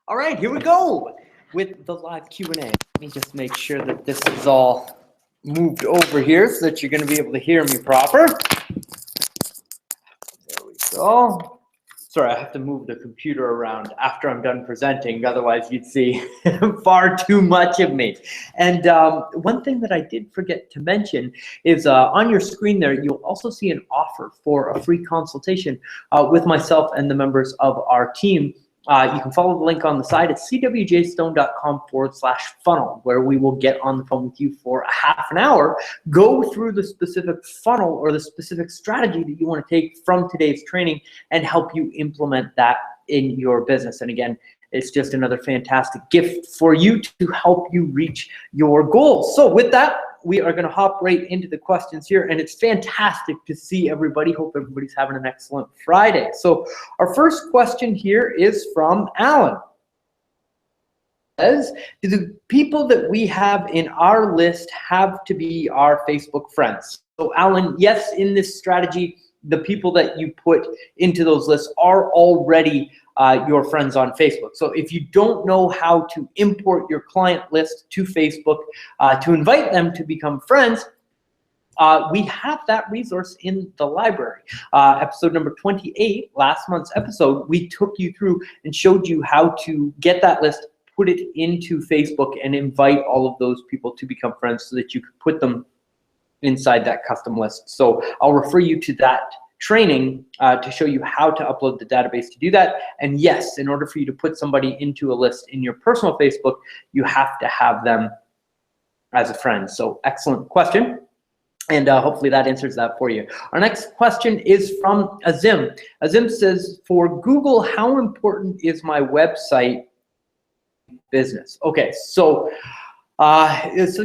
All right, here we go with the live Q&A. Let me just make sure that this is all moved over here so that you're going to be able to hear me proper. There we go. Sorry, I have to move the computer around after I'm done presenting. Otherwise, you'd see far too much of me. And one thing that I did forget to mention is on your screen there, you'll also see an offer for a free consultation with myself and the members of our team. You can follow the link on the side at cwjstone.com/funnel, where we will get on the phone with you for a half an hour, go through the specific funnel or the specific strategy that you want to take from today's training and help you implement that in your business. And again, it's just another fantastic gift for you to help you reach your goals. So with that, we are going to hop right into the questions here, and it's fantastic to see everybody. Hope everybody's having an excellent Friday. So our first question here is from Alan. Do the people that we have in our list have to be our Facebook friends? So Alan, yes, in this strategy, the people that you put into those lists are already your friends on Facebook. So if you don't know how to import your client list to Facebook to invite them to become friends, we have that resource in the library. Episode number 28, last month's episode, we took you through and showed you how to get that list, put it into Facebook, and invite all of those people to become friends so that you could put them inside that custom list. So I'll refer you to that training to show you how to upload the database to do that. And yes, in order for you to put somebody into a list in your personal Facebook, you have to have them as a friend. So excellent question. And hopefully that answers that for you. Our next question is from Azim. Azim says, for Google, how important is my website business? Okay, so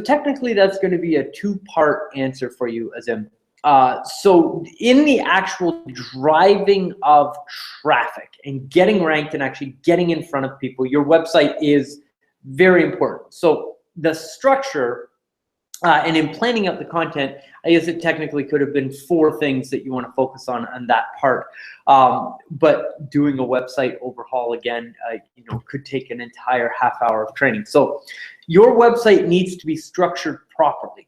technically that's going to be a two-part answer for you, Azim. So in the actual driving of traffic and getting ranked and actually getting in front of people, your website is very important. So the structure and in planning out the content, I guess it technically could have been 4 things that you want to focus on that part. But doing a website overhaul again, could take an entire half hour of training. So your website needs to be structured properly.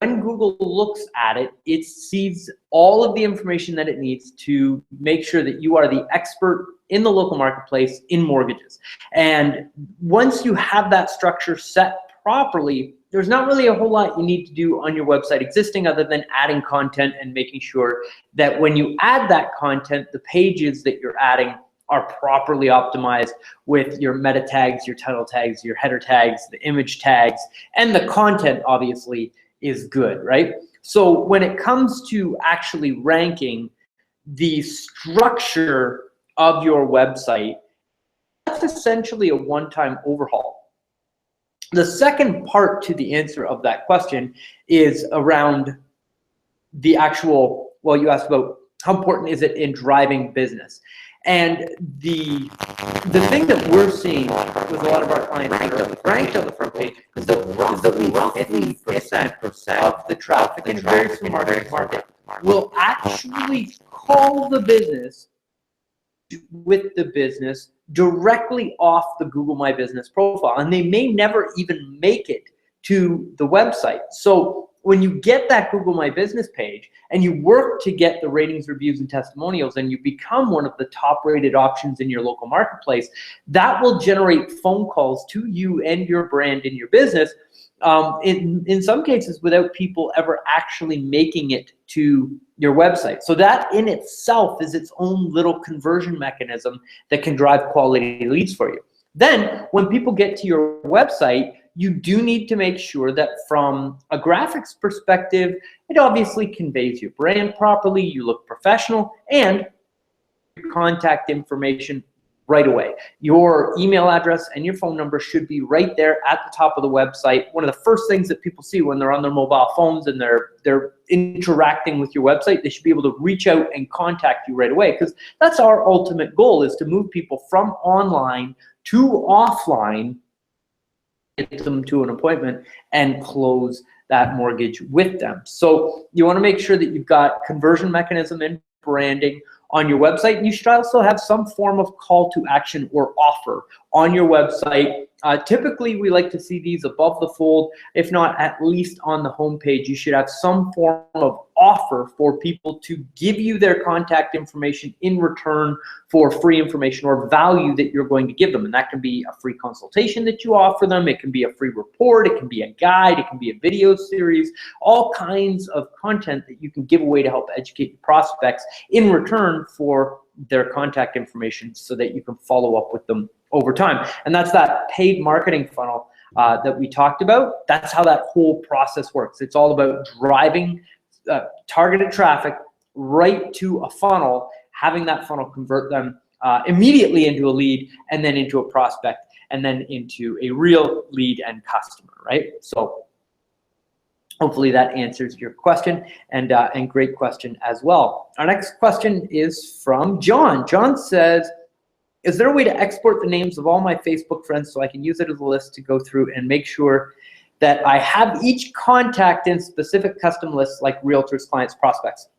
When Google looks at it, it sees all of the information that it needs to make sure that you are the expert in the local marketplace in mortgages. And once you have that structure set properly, there's not really a whole lot you need to do on your website existing other than adding content and making sure that when you add that content, the pages that you're adding are properly optimized with your meta tags, your title tags, your header tags, the image tags, and the content obviously is good, right? So when it comes to actually ranking, the structure of your website, that's essentially a one-time overhaul. The second part to the answer of that question is around the actual, well, you asked about how important is it in driving business. And the thing that we're seeing with a lot of our clients that are ranked on the front page is that roughly 50% of the traffic in a very market will actually call the business with the business directly off the Google My Business profile, and they may never even make it to the website. So when you get that Google My Business page and you work to get the ratings, reviews, and testimonials, and you become one of the top rated options in your local marketplace, that will generate phone calls to you and your brand and your business, in some cases without people ever actually making it to your website. So that in itself is its own little conversion mechanism that can drive quality leads for you. Then when people get to your website, you do need to make sure that from a graphics perspective, it obviously conveys your brand properly, you look professional, and your contact information right away. Your email address and your phone number should be right there at the top of the website. One of the first things that people see when they're on their mobile phones and they're interacting with your website, they should be able to reach out and contact you right away, because that's our ultimate goal, is to move people from online to offline, get them to an appointment, and close that mortgage with them. So you want to make sure that you've got conversion mechanism and branding on your website, and you should also have some form of call to action or offer on your website. Typically, we like to see these above the fold, if not at least on the homepage. You should have some form of offer for people to give you their contact information in return for free information or value that you're going to give them. And that can be a free consultation that you offer them. It can be a free report. It can be a guide. It can be a video series, all kinds of content that you can give away to help educate your prospects in return for their contact information so that you can follow up with them over time. And that's that paid marketing funnel that we talked about. That's how that whole process works. It's all about driving targeted traffic right to a funnel, having that funnel convert them immediately into a lead, and then into a prospect, and then into a real lead and customer, right? So hopefully that answers your question, and great question as well. Our next question is from John. John says, is there a way to export the names of all my Facebook friends so I can use it as a list to go through and make sure that I have each contact in specific custom lists like realtors, clients, prospects,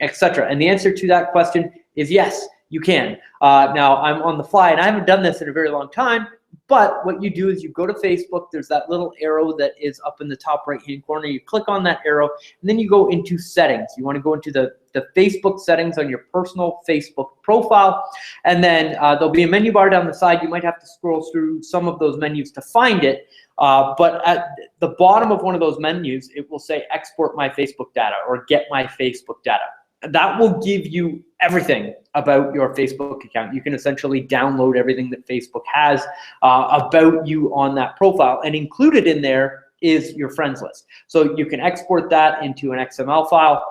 etc.? And the answer to that question is yes, you can. Now, I'm on the fly, and I haven't done this in a very long time, but what you do is you go to Facebook. There's that little arrow that is up in the top right-hand corner. You click on that arrow, and then you go into settings. You want to go into the Facebook settings on your personal Facebook profile, and then there'll be a menu bar down the side. You might have to scroll through some of those menus to find it, but at the bottom of one of those menus, it will say export my Facebook data or get my Facebook data. That will give you everything about your Facebook account. You can essentially download everything that Facebook has about you on that profile, and included in there is your friends list. So you can export that into an XML file,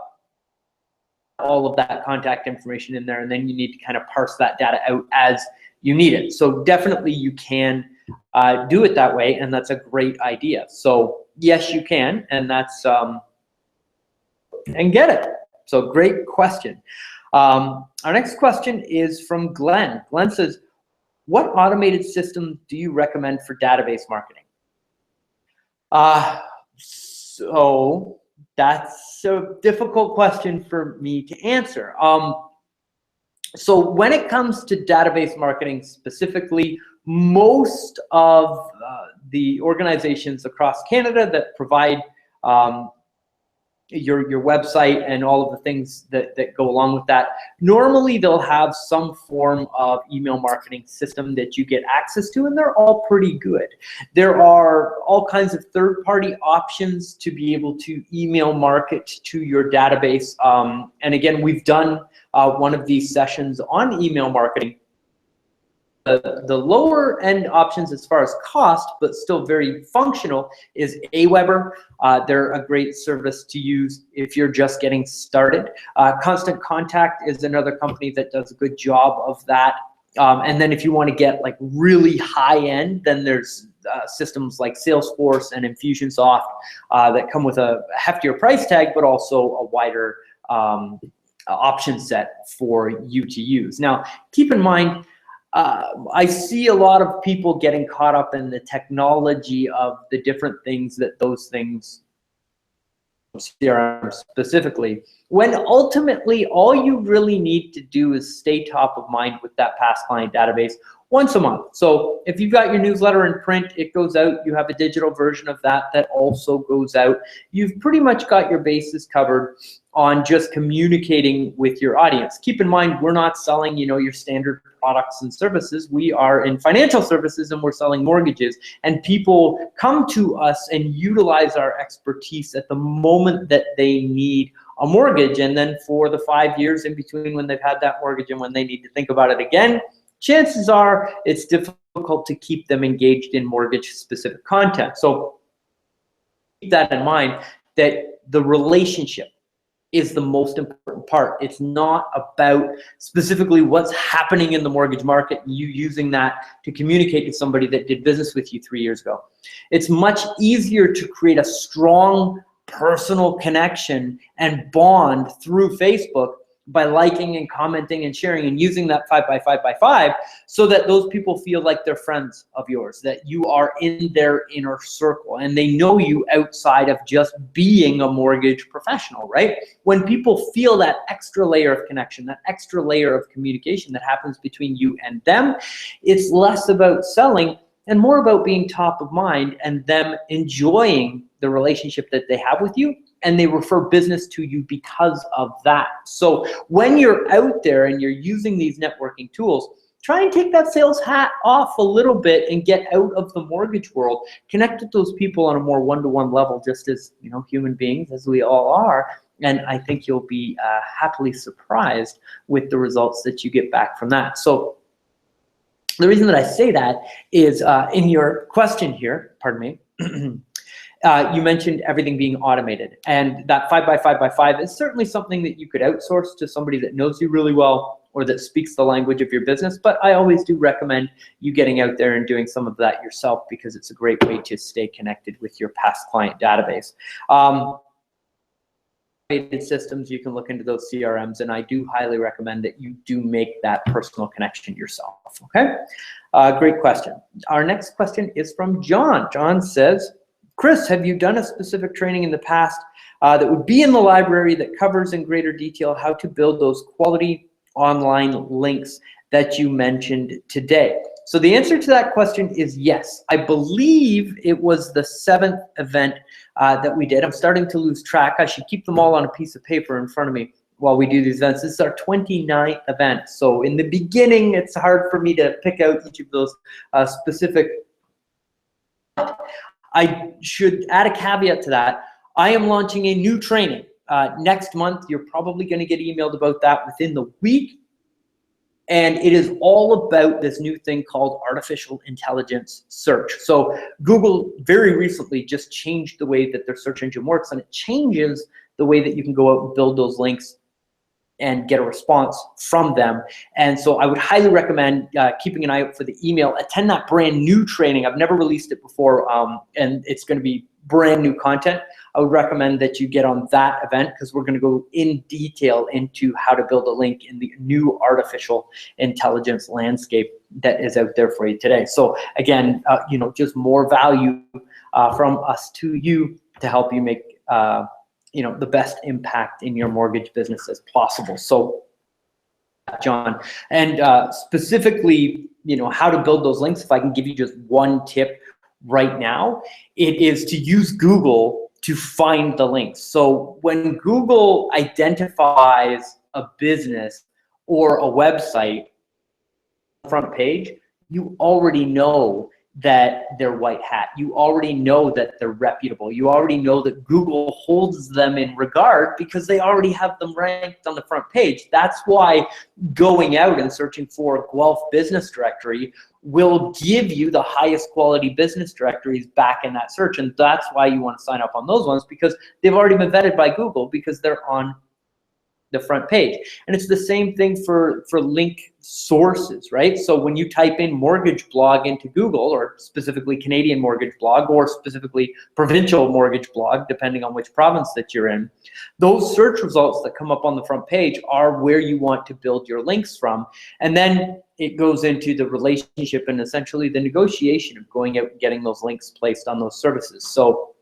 all of that contact information in there, and then you need to kind of parse that data out as you need it. So definitely you can do it that way, and that's a great idea. So yes, you can, and that's and get it. So great question. Our next question is from Glenn. Glenn says, what automated system do you recommend for database marketing? So that's a difficult question for me to answer. So when it comes to database marketing specifically, most of the organizations across Canada that provide your website and all of the things that go along with that, normally they'll have some form of email marketing system that you get access to, and they're all pretty good. There are all kinds of third-party options to be able to email market to your database. And again, we've done one of these sessions on email marketing. The lower end options as far as cost, but still very functional, is Aweber. They're a great service to use if you're just getting started. Constant Contact is another company that does a good job of that. And then if you want to get like really high end, then there's systems like Salesforce and Infusionsoft that come with a heftier price tag, but also a wider option set for you to use. Now, keep in mind, I see a lot of people getting caught up in the technology of the different things that those things, CRM specifically, when ultimately all you really need to do is stay top of mind with that past client database once a month. So if you've got your newsletter in print, it goes out. You have a digital version of that that also goes out. You've pretty much got your bases covered on just communicating with your audience. Keep in mind, we're not selling, your standard products and services. We are in financial services, and we're selling mortgages. And people come to us and utilize our expertise at the moment that they need a mortgage. And then for the 5 years in between when they've had that mortgage and when they need to think about it again, chances are it's difficult to keep them engaged in mortgage-specific content. So keep that in mind, that the relationship is the most important part. It's not about specifically what's happening in the mortgage market and you using that to communicate to somebody that did business with you 3 years ago. It's much easier to create a strong personal connection and bond through Facebook by liking and commenting and sharing and using that 5 by 5 by 5 so that those people feel like they're friends of yours, that you are in their inner circle and they know you outside of just being a mortgage professional, right? When people feel that extra layer of connection, that extra layer of communication that happens between you and them, it's less about selling and more about being top of mind and them enjoying the relationship that they have with you, and they refer business to you because of that. So when you're out there and you're using these networking tools, try and take that sales hat off a little bit and get out of the mortgage world. Connect with those people on a more one-to-one level, just as, you know, human beings, as we all are. And I think you'll be happily surprised with the results that you get back from that. So the reason that I say that is in your question here, pardon me, you mentioned everything being automated, and that 5 by 5 by 5 is certainly something that you could outsource to somebody that knows you really well or that speaks the language of your business. But I always do recommend you getting out there and doing some of that yourself, because it's a great way to stay connected with your past client database. Systems, you can look into those CRMs, and I do highly recommend that you do make that personal connection yourself. Okay, great question. Our next question is from John. John says, Chris, have you done a specific training in the past that would be in the library that covers in greater detail how to build those quality online links that you mentioned today? So the answer to that question is yes. I believe it was the 7th event that we did. I'm starting to lose track. I should keep them all on a piece of paper in front of me while we do these events. This is our 29th event. So in the beginning, it's hard for me to pick out each of those specific. I should add a caveat to that. I am launching a new training next month. You're probably going to get emailed about that within the week. And it is all about this new thing called artificial intelligence search. So Google very recently just changed the way that their search engine works, and it changes the way that you can go out and build those links and get a response from them. And so I would highly recommend keeping an eye out for the email. Attend that brand new training. I've never released it before, and it's going to be brand new content. I would recommend that you get on that event, because we're going to go in detail into how to build a link in the new artificial intelligence landscape that is out there for you today. So again, you know, just more value from us to you to help you make you know, the best impact in your mortgage business as possible. So John, and specifically, you know, how to build those links, if I can give you just one tip right now, it is to use Google to find the links. So when Google identifies a business or a website front page, you already know that they're white hat. You already know that they're reputable. You already know that Google holds them in regard because they already have them ranked on the front page. That's why going out and searching for Guelph Business Directory will give you the highest quality business directories back in that search. And that's why you want to sign up on those ones, because they've already been vetted by Google because they're on the front page. And it's the same thing for link sources, right? So when you type in mortgage blog into Google, or specifically Canadian mortgage blog, or specifically provincial mortgage blog, depending on which province that you're in, those search results that come up on the front page are where you want to build your links from. And then it goes into the relationship and essentially the negotiation of going out and getting those links placed on those services. So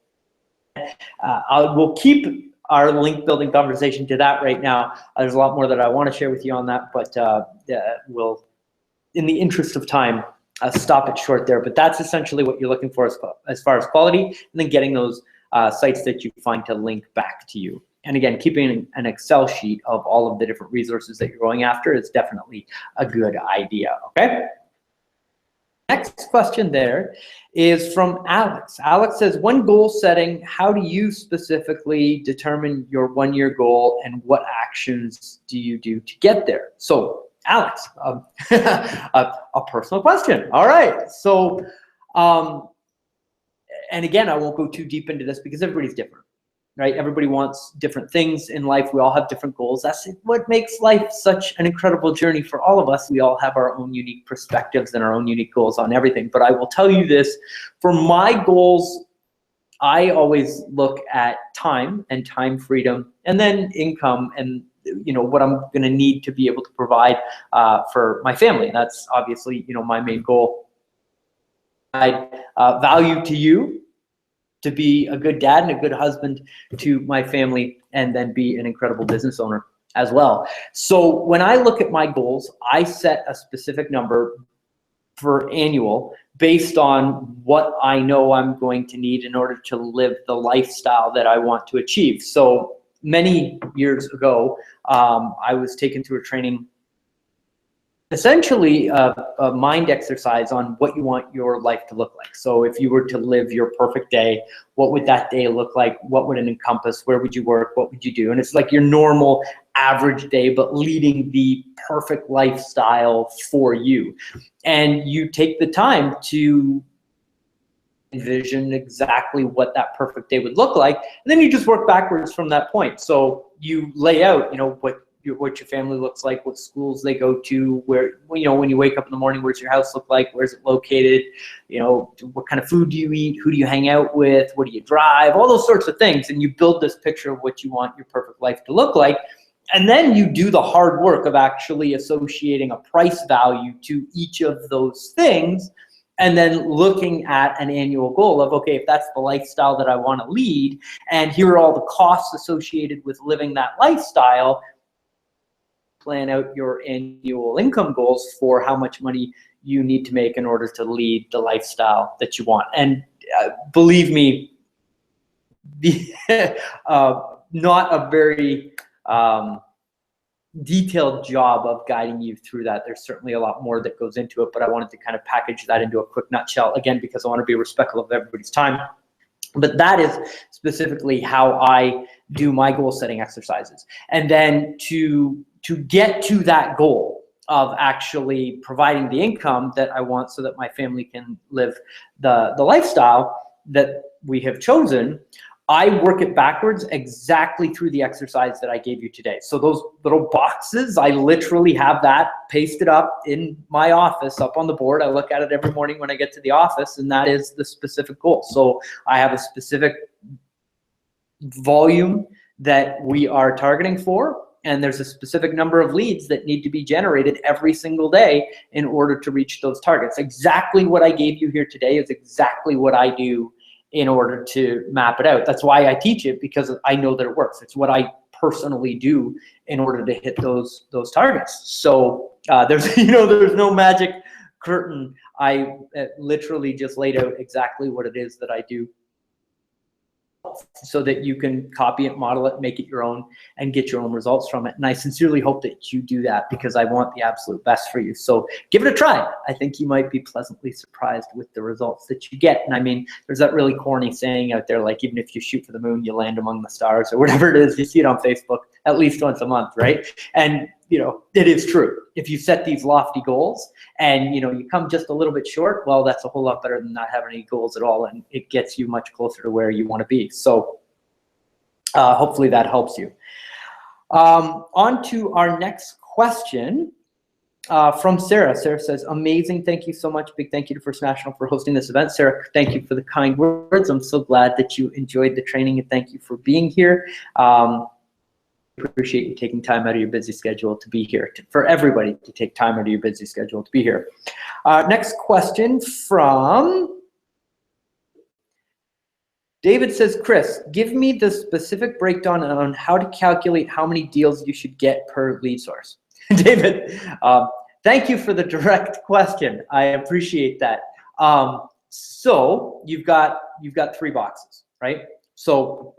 we'll keep our link building conversation to that right now. There's a lot more that I want to share with you on that, but we'll, in the interest of time, stop it short there. But that's essentially what you're looking for as far as quality, and then getting those sites that you find to link back to you. And again, keeping an Excel sheet of all of the different resources that you're going after is definitely a good idea, okay? Next question there is from Alex. Alex says, when goal setting, how do you specifically determine your one-year goal, and what actions do you do to get there? So Alex, a personal question. All right. So, and again, I won't go too deep into this because everybody's different, right? Everybody wants different things in life. We all have different goals. That's what makes life such an incredible journey for all of us. We all have our own unique perspectives and our own unique goals on everything. But I will tell you this, for my goals, I always look at time and time freedom, and then income, and what I'm going to need to be able to provide for my family. That's obviously, my main goal. I value to you, to be a good dad and a good husband to my family, and then be an incredible business owner as well. So when I look at my goals, I set a specific number for annual based on what I know I'm going to need in order to live the lifestyle that I want to achieve. So many years ago, I was taken through a training, essentially a mind exercise on what you want your life to look like. So if you were to live your perfect day, what would that day look like? What would it encompass? Where would you work? What would you do? And it's like your normal average day, but leading the perfect lifestyle for you. And you take the time to envision exactly what that perfect day would look like. And then you just work backwards from that point. So you lay out, what your family looks like, what schools they go to, where, when you wake up in the morning, where's your house look like, where's it located, what kind of food do you eat, who do you hang out with, what do you drive, all those sorts of things. And you build this picture of what you want your perfect life to look like. And then you do the hard work of actually associating a price value to each of those things, and then looking at an annual goal of, okay, if that's the lifestyle that I want to lead, and here are all the costs associated with living that lifestyle, plan out your annual income goals for how much money you need to make in order to lead the lifestyle that you want. And believe me, not a very detailed job of guiding you through that. There's certainly a lot more that goes into it, but I wanted to kind of package that into a quick nutshell, again, because I want to be respectful of everybody's time. But that is specifically how I do my goal setting exercises. And then to get to that goal of actually providing the income that I want so that my family can live the lifestyle that we have chosen, I work it backwards exactly through the exercise that I gave you today. So those little boxes, I literally have that pasted up in my office, up on the board. I look at it every morning when I get to the office, and that is the specific goal. So I have a specific volume that we are targeting for, and there's a specific number of leads that need to be generated every single day in order to reach those targets. Exactly what I gave you here today is exactly what I do in order to map it out. That's why I teach it, because I know that it works. It's what I personally do in order to hit those targets. So there's there's no magic curtain. I literally just laid out exactly what it is that I do, so that you can copy it, model it, make it your own, and get your own results from it. And I sincerely hope that you do that, because I want the absolute best for you. So give it a try. I think you might be pleasantly surprised with the results that you get. And I mean, there's that really corny saying out there, like, even if you shoot for the moon, you land among the stars, or whatever it is. You see it on Facebook at least once a month, right? And it is true. If you set these lofty goals and you come just a little bit short, well, that's a whole lot better than not having any goals at all, and it gets you much closer to where you want to be. So hopefully that helps you. On to our next question from Sarah. Sarah says, amazing. Thank you so much. Big thank you to First National for hosting this event. Sarah, thank you for the kind words. I'm so glad that you enjoyed the training, and thank you for being here. Appreciate you taking time out of your busy schedule to be here, for everybody to take time out of your busy schedule to be here. Next question from David says, Chris, give me the specific breakdown on how to calculate how many deals you should get per lead source. David, thank you for the direct question. I appreciate that. So you've got 3 boxes, right? So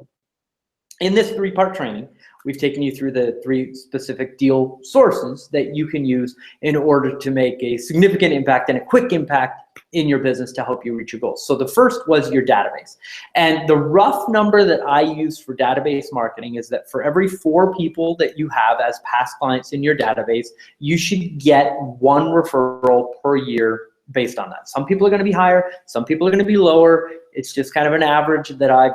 in this 3-part training, we've taken you through the 3 specific deal sources that you can use in order to make a significant impact and a quick impact in your business to help you reach your goals. So the first was your database. And the rough number that I use for database marketing is that for every 4 people that you have as past clients in your database, you should get 1 referral per year based on that. Some people are going to be higher, some people are going to be lower. It's just kind of an average that I've,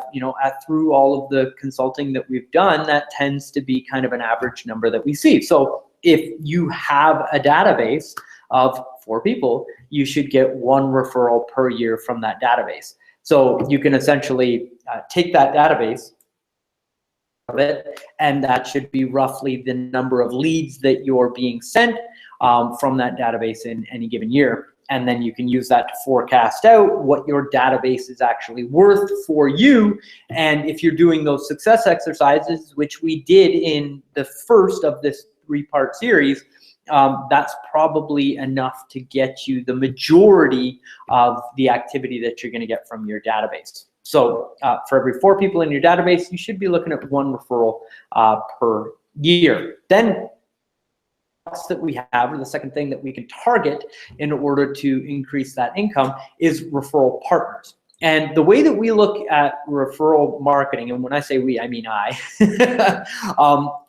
through all of the consulting that we've done, that tends to be kind of an average number that we see. So if you have a database of 4 people, you should get 1 referral per year from that database. So you can essentially take that database of it, and that should be roughly the number of leads that you're being sent from that database in any given year. And then you can use that to forecast out what your database is actually worth for you. And if you're doing those success exercises, which we did in the first of this 3-part series, that's probably enough to get you the majority of the activity that you're going to get from your database. So for every 4 people in your database, you should be looking at 1 referral per year. Then that we have, or the second thing that we can target in order to increase that income, is referral partners. And the way that we look at referral marketing, and when I say we, I mean I,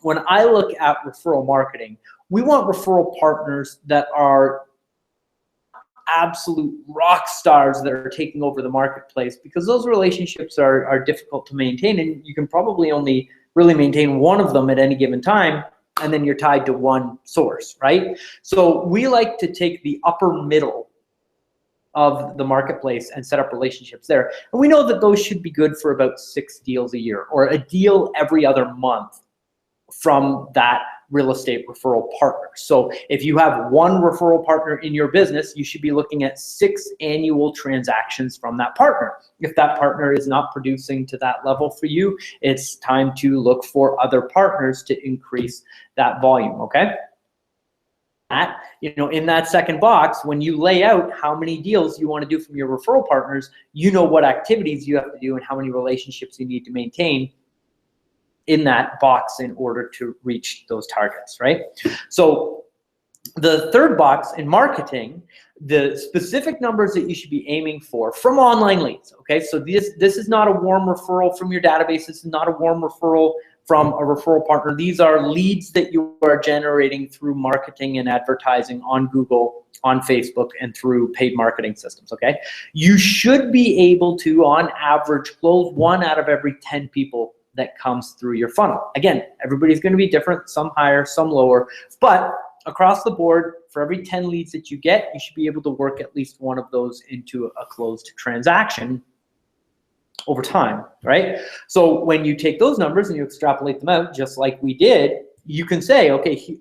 when I look at referral marketing, we want referral partners that are absolute rock stars that are taking over the marketplace, because those relationships are difficult to maintain, and you can probably only really maintain one of them at any given time, and then you're tied to one source, right? So we like to take the upper middle of the marketplace and set up relationships there. And we know that those should be good for about 6 deals a year, or a deal every other month from that real estate referral partner. So if you have 1 referral partner in your business, you should be looking at 6 annual transactions from that partner. If that partner is not producing to that level for you, it's time to look for other partners to increase that volume, okay? In that second box, when you lay out how many deals you want to do from your referral partners, you know what activities you have to do and how many relationships you need to maintain in that box in order to reach those targets, right? So the third box in marketing, the specific numbers that you should be aiming for from online leads, okay? So this is not a warm referral from your database. This is not a warm referral from a referral partner. These are leads that you are generating through marketing and advertising on Google, on Facebook, and through paid marketing systems, okay? You should be able to, on average, close 1 out of every 10 people that comes through your funnel. Again, everybody's going to be different, some higher, some lower, but across the board, for every 10 leads that you get, you should be able to work at least 1 of those into a closed transaction over time, right? So when you take those numbers and you extrapolate them out, just like we did, you can say, okay, I'm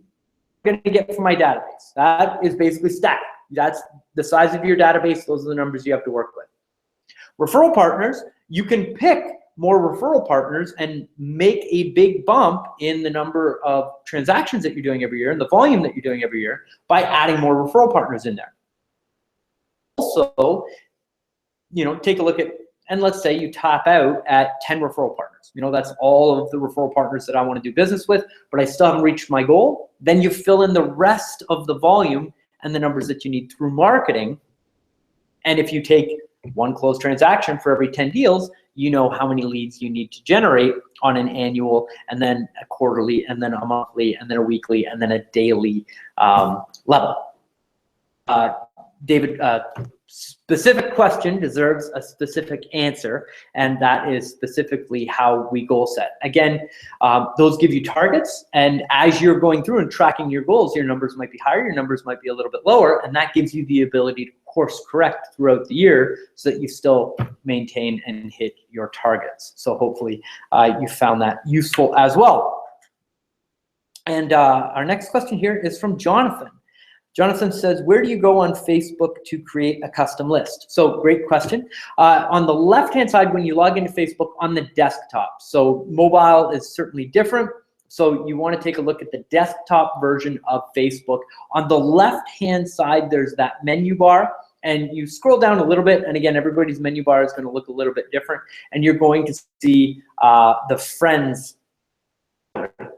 going to get from my database. That is basically static. That's the size of your database. Those are the numbers you have to work with. Referral partners, you can pick more referral partners and make a big bump in the number of transactions that you're doing every year and the volume that you're doing every year by adding more referral partners in there. Also, take a look at, and let's say you top out at 10 referral partners. That's all of the referral partners that I want to do business with, but I still haven't reached my goal. Then you fill in the rest of the volume and the numbers that you need through marketing. And if you take 1 closed transaction for every 10 deals, you know how many leads you need to generate on an annual, and then a quarterly, and then a monthly, and then a weekly, and then a daily level. David, specific question deserves a specific answer, and that is specifically how we goal set. Again, those give you targets, and as you're going through and tracking your goals, your numbers might be higher, your numbers might be a little bit lower, and that gives you the ability to course correct throughout the year so that you still maintain and hit your targets. So hopefully you found that useful as well. And our next question here is from Jonathan. Jonathan says, where do you go on Facebook to create a custom list? So great question. On the left-hand side, when you log into Facebook on the desktop, so mobile is certainly different. So you want to take a look at the desktop version of Facebook. On the left-hand side, there's that menu bar, and you scroll down a little bit, and again, everybody's menu bar is going to look a little bit different, and you're going to see the friends.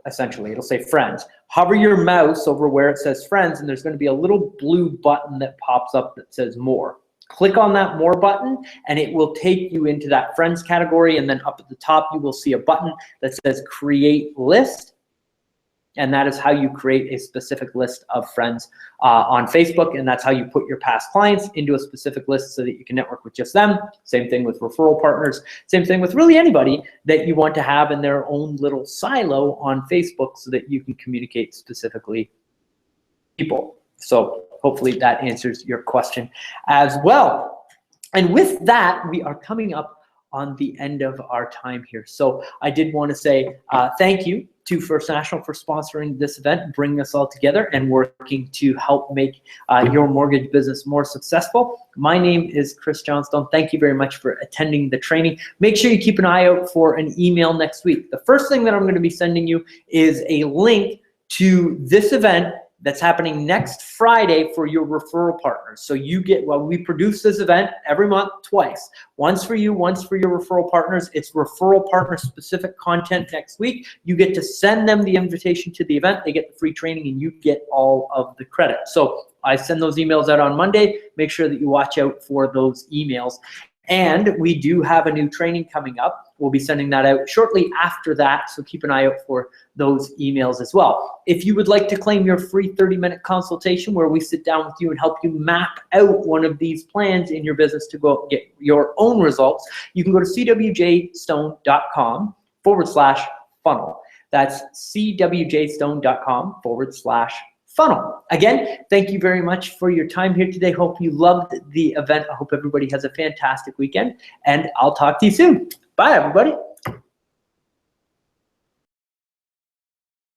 Essentially, it'll say friends. Hover your mouse over where it says friends, and there's going to be a little blue button that pops up that says more. Click on that more button, and it will take you into that friends category, and then up at the top you will see a button that says create list, and that is how you create a specific list of friends on Facebook, and that's how you put your past clients into a specific list so that you can network with just them. Same thing with referral partners. Same thing with really anybody that you want to have in their own little silo on Facebook so that you can communicate specifically with people. So hopefully that answers your question as well. And with that, we are coming up on the end of our time here. So I did want to say thank you to First National for sponsoring this event, bringing us all together and working to help make your mortgage business more successful. My name is Chris Johnstone. Thank you very much for attending the training. Make sure you keep an eye out for an email next week. The first thing that I'm going to be sending you is a link to this event that's happening next Friday for your referral partners. So you get, well, we produce this event every month twice. Once for you, once for your referral partners. It's referral partner specific content next week. You get to send them the invitation to the event. They get the free training and you get all of the credit. So I send those emails out on Monday. Make sure that you watch out for those emails. And we do have a new training coming up. We'll be sending that out shortly after that, so keep an eye out for those emails as well. If you would like to claim your free 30-minute consultation where we sit down with you and help you map out one of these plans in your business to go get your own results, you can go to cwjstone.com/funnel. That's cwjstone.com/funnel. Again, thank you very much for your time here today. Hope you loved the event. I hope everybody has a fantastic weekend, and I'll talk to you soon. Bye, everybody.